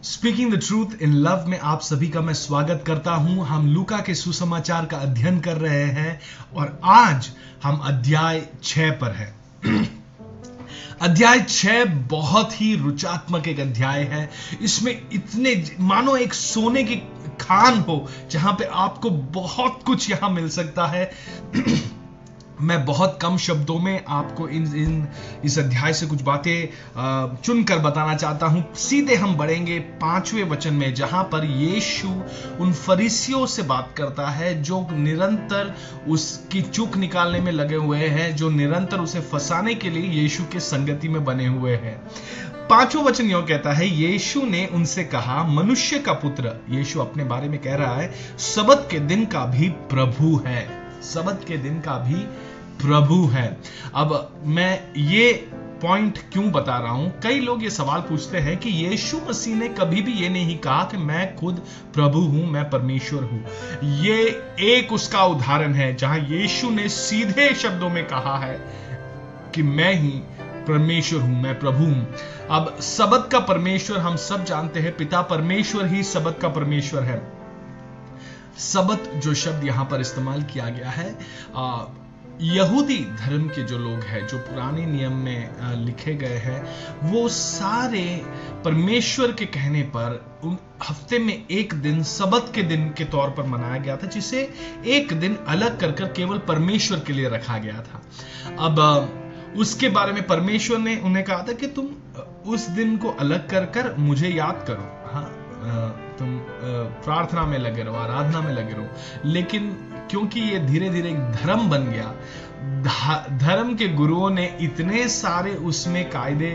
Speaking the truth in love में आप सभी का मैं स्वागत करता हूं। हम लूका के सुसमाचार का अध्ययन कर रहे हैं और आज हम अध्याय 6 पर हैं। अध्याय 6 बहुत ही रुचात्मक एक अध्याय है। इसमें इतने मानो एक सोने की खान हो जहां पे आपको बहुत कुछ यहां मिल सकता है। मैं बहुत कम शब्दों में आपको इस अध्याय से कुछ बातें चुनकर बताना चाहता हूं। सीधे हम बढ़ेंगे 5वें वचन में, जहां पर यीशु उन फरीसियों से बात करता है जो निरंतर उसकी चूक निकालने में लगे हुए हैं, जो निरंतर उसे फंसाने के लिए यीशु के संगति में बने हुए हैं। 5वां वचन यूं कहता है, यीशु ने उनसे कहा, मनुष्य का पुत्र, यीशु अपने बारे में कह रहा है, सबत के दिन का भी प्रभु है। सबत के दिन का भी प्रभु है। अब मैं ये पॉइंट क्यों बता रहा हूं? कई लोग ये सवाल पूछते हैं कि यीशु मसीह ने कभी भी ये नहीं कहा कि मैं खुद प्रभु हूं, मैं परमेश्वर हूं। ये एक उसका उदाहरण है जहां यीशु ने सीधे शब्दों में कहा है कि मैं ही परमेश्वर हूं, मैं प्रभु हूं। अब सबत का परमेश्वर हम सब जानते हैं, पिता परमेश्वर ही सबत का परमेश्वर है। सबत जो शब्द यहां पर इस्तेमाल किया गया है, यहूदी धर्म के जो लोग हैं, जो पुराने नियम में लिखे गए हैं, वो सारे परमेश्वर के कहने पर उन हफ्ते में एक दिन सबत के दिन के तौर पर मनाया गया था, जिसे एक दिन अलग कर केवल परमेश्वर के लिए रखा गया था। अब उसके बारे में परमेश्वर ने उन्हें कहा था कि तुम उस दिन को अलग कर मुझे याद करो। हाँ, तुम प्रार्थना में लगे रहो, आराधना में लगे रहो। लेकिन क्योंकि ये धीरे धीरे एक धर्म बन गया, धर्म के गुरुओं ने इतने सारे उसमें कायदे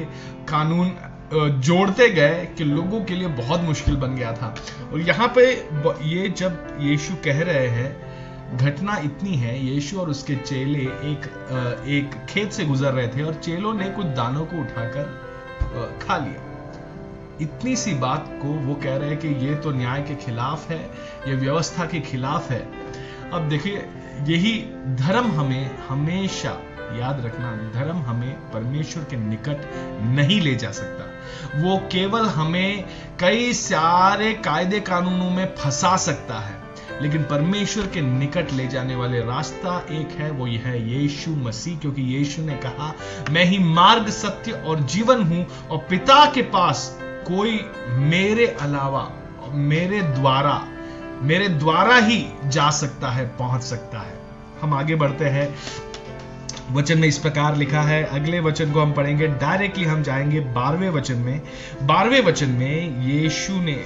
कानून जोड़ते गए कि लोगों के लिए बहुत मुश्किल बन गया था। और यहाँ पे ये जब यीशु कह रहे हैं, घटना इतनी है, यीशु और उसके चेले एक खेत से गुजर रहे थे और चेलों ने कुछ दानों को उठाकर खा लिया। इतनी सी बात को वो कह रहे हैं कि ये तो न्याय के खिलाफ है, ये व्यवस्था के खिलाफ है। अब देखिए, यही धर्म हमें हमेशा याद रखना, धर्म हमें परमेश्वर के निकट नहीं ले जा सकता। वो केवल हमें कई सारे कायदे कानूनों में फंसा सकता है, लेकिन परमेश्वर के निकट ले जाने वाले रास्ता एक है, वो यह है यीशु मसीह। क्योंकि यीशु ने कहा, मैं ही मार्ग, सत्य और जीवन हूं, और पिता के पास कोई मेरे अलावा, मेरे द्वारा ही जा सकता है, पहुंच सकता है। हम आगे बढ़ते हैं। वचन में इस प्रकार लिखा है, अगले वचन को हम पढ़ेंगे, डायरेक्टली हम जाएंगे 12वें वचन में। 12वें वचन में यीशु ने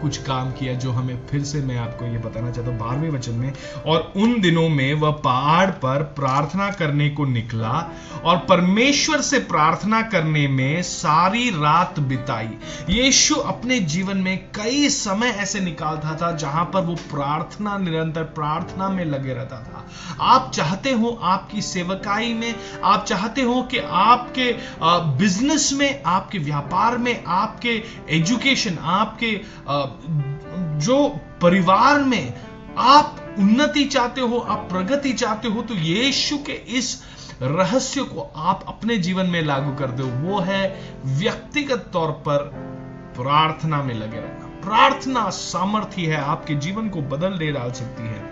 कुछ काम किया जो हमें फिर से मैं आपको ये बताना चाहता हूं। 12वें वचन में, और उन दिनों में वह पहाड़ पर प्रार्थना करने को निकला और परमेश्वर से प्रार्थना करने में सारी रात बिताई। यीशु अपने जीवन में कई समय ऐसे निकालता था जहां पर वो प्रार्थना, निरंतर प्रार्थना में लगे रहता था। आप चाहते हो आपकी सेवकाई में, आप चाहते हो कि आपके बिजनेस में, आपके व्यापार में, आपके एजुकेशन, आपके जो परिवार में आप उन्नति चाहते हो, आप प्रगति चाहते हो, तो यीशु के इस रहस्य को आप अपने जीवन में लागू कर दो। वो है व्यक्तिगत तौर पर प्रार्थना में लगे रहना। प्रार्थना सामर्थ्य है, आपके जीवन को बदल दे डाल सकती है।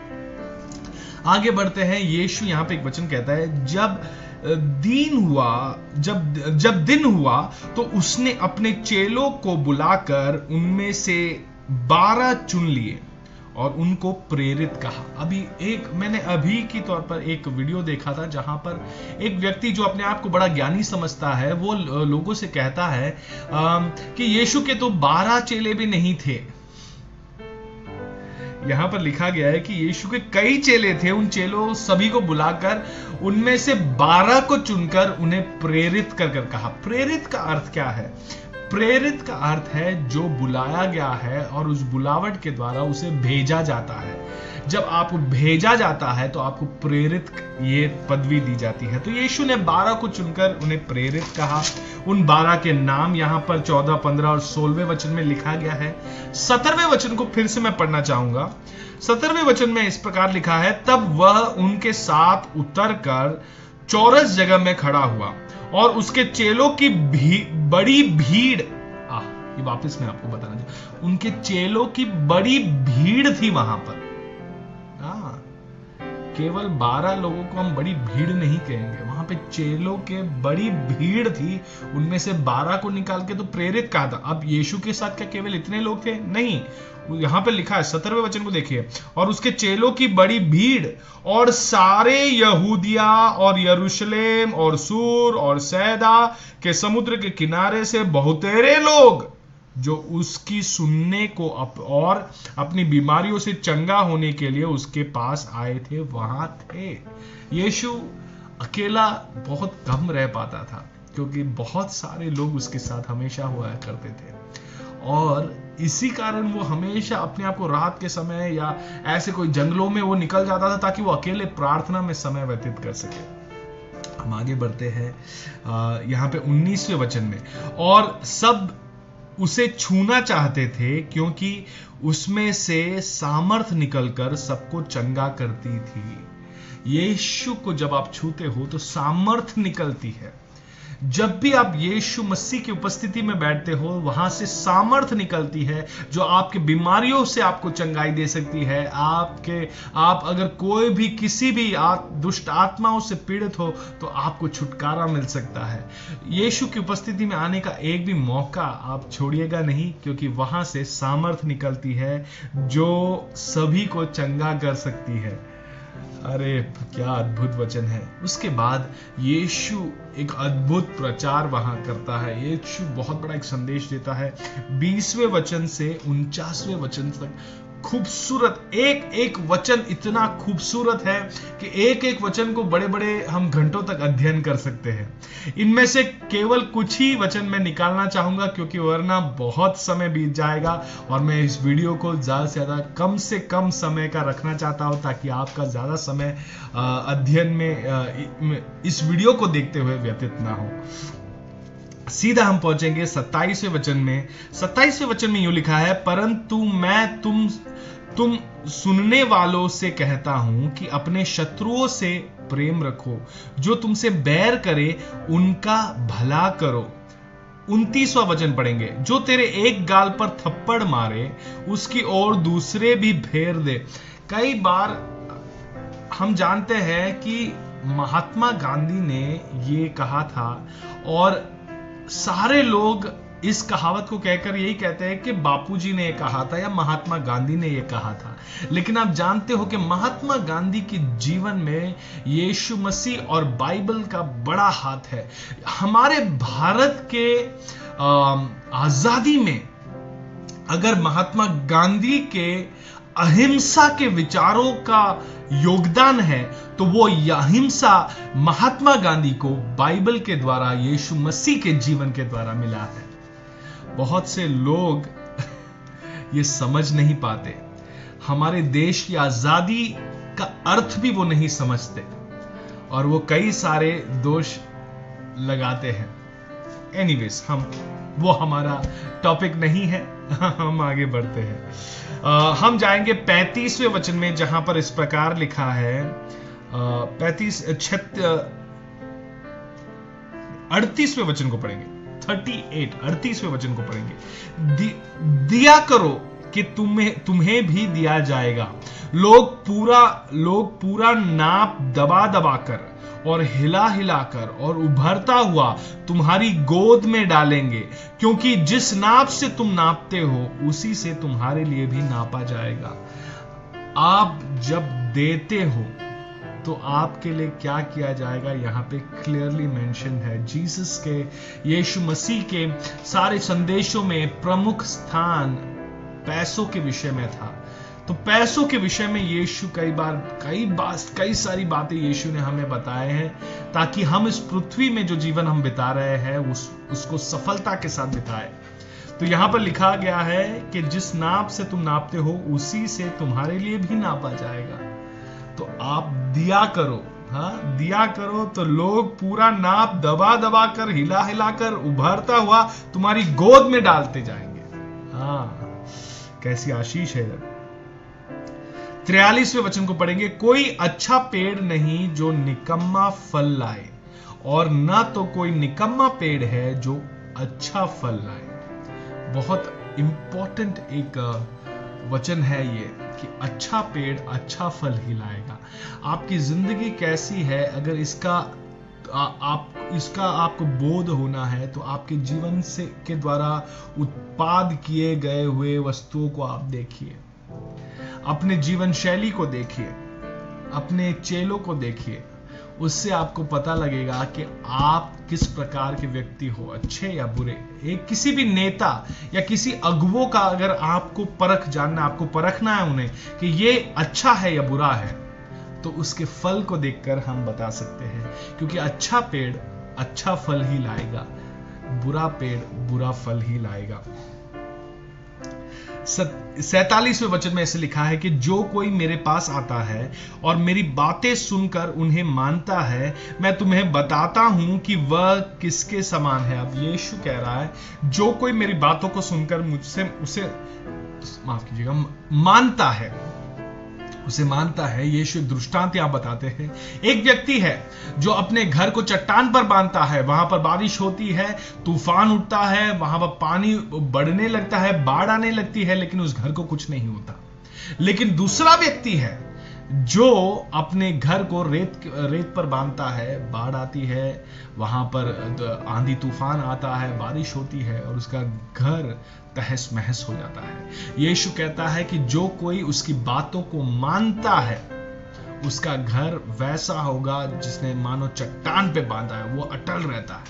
आगे बढ़ते हैं। यीशु यहां पे एक वचन कहता है, जब दिन हुआ तो उसने अपने चेलों को बुलाकर उनमें से 12 चुन लिए और उनको प्रेरित कहा। मैंने अभी की तौर पर एक वीडियो देखा था जहां पर एक व्यक्ति जो अपने आप को बड़ा ज्ञानी समझता है, वो लोगों से कहता है कि यीशु के तो 12 चेले भी नहीं थे। यहां पर लिखा गया है कि यीशु के कई चेले थे, उन चेलों सभी को बुलाकर उनमें से 12 को चुनकर उन्हें प्रेरित कर कहा। प्रेरित का अर्थ क्या है? प्रेरित का अर्थ है जो बुलाया गया है और उस बुलावट के द्वारा उसे भेजा जाता है। जब आपको भेजा जाता है तो आपको प्रेरित ये पदवी दी जाती है। तो यीशु ने 12 को चुनकर उन्हें प्रेरित कहा। उन 12 के नाम यहां पर 14, 15 और 16वें वचन में लिखा गया है। 17वें वचन को फिर से मैं पढ़ना चाहूंगा। 17वें वचन में इस प्रकार लिखा है, तब वह उनके साथ उतरकर चौरस जगह में खड़ा हुआ और उसके चेलों की बड़ी भीड़ ये वापस मैं आपको बताना चाहूँ, उनके चेलों की बड़ी भीड़ थी वहां पर। हाँ, केवल 12 लोगों को हम बड़ी भीड़ नहीं कहेंगे, वहां पे चेलों के बड़ी भीड़ थी। उनमें से 12 को निकाल के तो प्रेरित कहा था। अब यीशु के साथ क्या केवल इतने लोग थे? नहीं, यहां पे लिखा है 17वें वचन को देखिए, और उसके चेलों की बड़ी भीड़ और सारे यहूदिया और यरूशलेम और सूर और सैदा के समुद्र के किनारे से बहुतेरे लोग जो उसकी सुनने को और अपनी बीमारियों से चंगा होने के लिए उसके पास आए थे, वहां थे। यीशु अकेला बहुत कम रह पाता था क्योंकि बहुत सारे लोग उसके साथ हमेशा हुआ करते थे, और इसी कारण वो हमेशा अपने आप को रात के समय या ऐसे कोई जंगलों में वो निकल जाता था ताकि वो अकेले प्रार्थना में समय व्यतीत कर सके। हम आगे बढ़ते हैं यहाँ पे 19वें वचन में, और सब उसे छूना चाहते थे क्योंकि उसमें से सामर्थ निकलकर सबको चंगा करती थी। यीशु को जब आप छूते हो तो सामर्थ निकलती है। जब भी आप यीशु मसीह की उपस्थिति में बैठते हो, वहां से सामर्थ निकलती है जो आपके बीमारियों से आपको चंगाई दे सकती है। आप अगर कोई भी किसी भी दुष्ट आत्माओं से पीड़ित हो तो आपको छुटकारा मिल सकता है। यीशु की उपस्थिति में आने का एक भी मौका आप छोड़िएगा नहीं, क्योंकि वहां से सामर्थ निकलती है जो सभी को चंगा कर सकती है। अरे क्या अद्भुत वचन है। उसके बाद यीशु एक अद्भुत प्रचार वहां करता है। यीशु बहुत बड़ा एक संदेश देता है। 20वें वचन से 49वें वचन तक खूबसूरत एक एक वचन इतना खूबसूरत है कि एक एक वचन को बड़े बड़े हम घंटों तक अध्ययन कर सकते हैं। इनमें से केवल कुछ ही वचन मैं निकालना चाहूंगा क्योंकि वरना बहुत समय बीत जाएगा, और मैं इस वीडियो को ज्यादा से ज्यादा कम से कम समय का रखना चाहता हूं ताकि आपका ज्यादा समय अध्ययन में इस वीडियो को देखते हुए व्यतीत ना हो। सीधा हम पहुंचेंगे 27वें वचन में। 27वें वचन में यूं लिखा है, परंतु मैं तुम सुनने वालों से कहता हूं कि अपने शत्रुओं से प्रेम रखो, जो तुमसे बैर करे उनका भला करो। 29वां वचन पढ़ेंगे, जो तेरे एक गाल पर थप्पड़ मारे उसकी ओर दूसरे भी फेर दे। कई बार हम जानते हैं कि महात्मा गांधी ने ये कहा था, और सारे लोग इस कहावत को कहकर यही कहते हैं कि बापूजी ने ये कहा था या महात्मा गांधी ने ये कहा था। लेकिन आप जानते हो कि महात्मा गांधी के जीवन में यीशु मसीह और बाइबल का बड़ा हाथ है। हमारे भारत के आजादी में अगर महात्मा गांधी के अहिंसा के विचारों का योगदान है तो वो अहिंसा महात्मा गांधी को बाइबल के द्वारा, यीशु मसीह के जीवन के द्वारा मिला है। बहुत से लोग ये समझ नहीं पाते। हमारे देश की आजादी का अर्थ भी वो नहीं समझते, और वो कई सारे दोष लगाते हैं। एनीवेज, वो हमारा टॉपिक नहीं है। हम आगे बढ़ते हैं। हम जाएंगे 35वें वचन में, जहां पर इस प्रकार लिखा है, 38वें वचन को पढ़ेंगे। 38वें वचन को पढ़ेंगे। दिया करो कि तुम्हें भी दिया जाएगा। लोग पूरा नाप दबा दबा कर और हिला हिलाकर और उभरता हुआ तुम्हारी गोद में डालेंगे, क्योंकि जिस नाप से तुम नापते हो उसी से तुम्हारे लिए भी नापा जाएगा। आप जब देते हो तो आपके लिए क्या किया जाएगा, यहां पे क्लियरली मेंशन है। जीसस के, यीशु मसीह के सारे संदेशों में प्रमुख स्थान पैसों के विषय में था। तो पैसों के विषय में यीशु कई सारी बातें यीशु ने हमें बताए हैं, ताकि हम इस पृथ्वी में जो जीवन हम बिता रहे हैं उसको सफलता के साथ बिताए। तो यहां पर लिखा गया है कि जिस नाप से तुम नापते हो उसी से तुम्हारे लिए भी नापा जाएगा। तो आप दिया करो, हाँ दिया करो, तो लोग पूरा नाप दबा दबा कर, हिला हिला कर, उभरता हुआ तुम्हारी गोद में डालते जाएंगे। हाँ, कैसी आशीष है। 43वें वचन को पढ़ेंगे। कोई अच्छा पेड़ नहीं जो निकम्मा फल लाए, और न तो कोई निकम्मा पेड़ है जो अच्छा फल लाए। बहुत इंपॉर्टेंट एक वचन है ये कि अच्छा पेड़ अच्छा फल ही लाएगा। आपकी जिंदगी कैसी है, अगर इसका आपको बोध होना है तो आपके जीवन से के द्वारा उत्पाद किए गए हुए वस्तुओं को आप देखिए, अपने जीवन शैली को देखिए, अपने चेलों को देखिए, उससे आपको पता लगेगा कि आप किस प्रकार के व्यक्ति हो, अच्छे या बुरे। एक किसी भी नेता या किसी अगुवों का अगर आपको परख जानना, आपको परखना है उन्हें कि ये अच्छा है या बुरा है, तो उसके फल को देखकर हम बता सकते हैं, क्योंकि अच्छा पेड़ अच्छा फल ही लाएगा, बुरा पेड़ बुरा फल ही लाएगा। 47वें वचन में ऐसे लिखा है कि जो कोई मेरे पास आता है और मेरी बातें सुनकर उन्हें मानता है, मैं तुम्हें बताता हूं कि वह किसके समान है। अब यीशु कह रहा है, जो कोई मेरी बातों को सुनकर मुझसे उसे माफ कीजिएगा मानता है, उसे मानता है। यीशु एक दृष्टांत यहां बताते हैं। एक व्यक्ति है जो अपने घर को चट्टान पर बांधता है, वहां पर बारिश होती है, तूफान उठता है, वहां पर पानी बढ़ने लगता है, बाढ़ आने लगती है, लेकिन उस घर को कुछ नहीं होता। लेकिन दूसरा व्यक्ति है जो अपने घर को रेत पर बांधता है, बाढ़ आती है, वहां पर आंधी तूफान आता है, बारिश होती है और उसका घर तहस महस हो जाता है। यीशु कहता है कि जो कोई उसकी बातों को मानता है, उसका घर वैसा होगा जिसने मानो चट्टान पे बांधा है, वो अटल रहता है।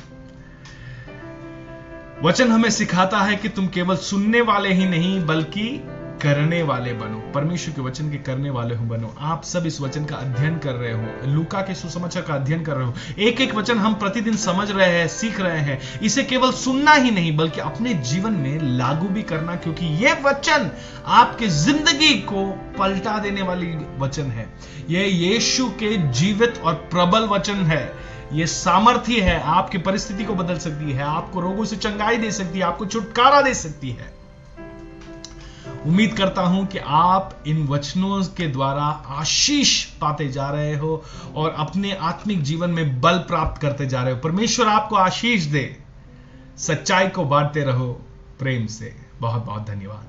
वचन हमें सिखाता है कि तुम केवल सुनने वाले ही नहीं बल्कि करने वाले बनो, परमेश्वर के वचन के करने वाले हो बनो। आप सब इस वचन का अध्ययन कर रहे हो, लूका के सुसमाचार का अध्ययन कर रहे हो, एक एक वचन हम प्रतिदिन समझ रहे हैं, सीख रहे हैं। इसे केवल सुनना ही नहीं बल्कि अपने जीवन में लागू भी करना, क्योंकि यह वचन आपके जिंदगी को पलटा देने वाली वचन है। यह यीशु के जीवित और प्रबल वचन है। यह सामर्थ्य है, आपकी परिस्थिति को बदल सकती है, आपको रोगों से चंगाई दे सकती है, आपको छुटकारा दे सकती है। उम्मीद करता हूं कि आप इन वचनों के द्वारा आशीष पाते जा रहे हो और अपने आत्मिक जीवन में बल प्राप्त करते जा रहे हो। परमेश्वर आपको आशीष दे। सच्चाई को बांटते रहो प्रेम से। बहुत बहुत धन्यवाद।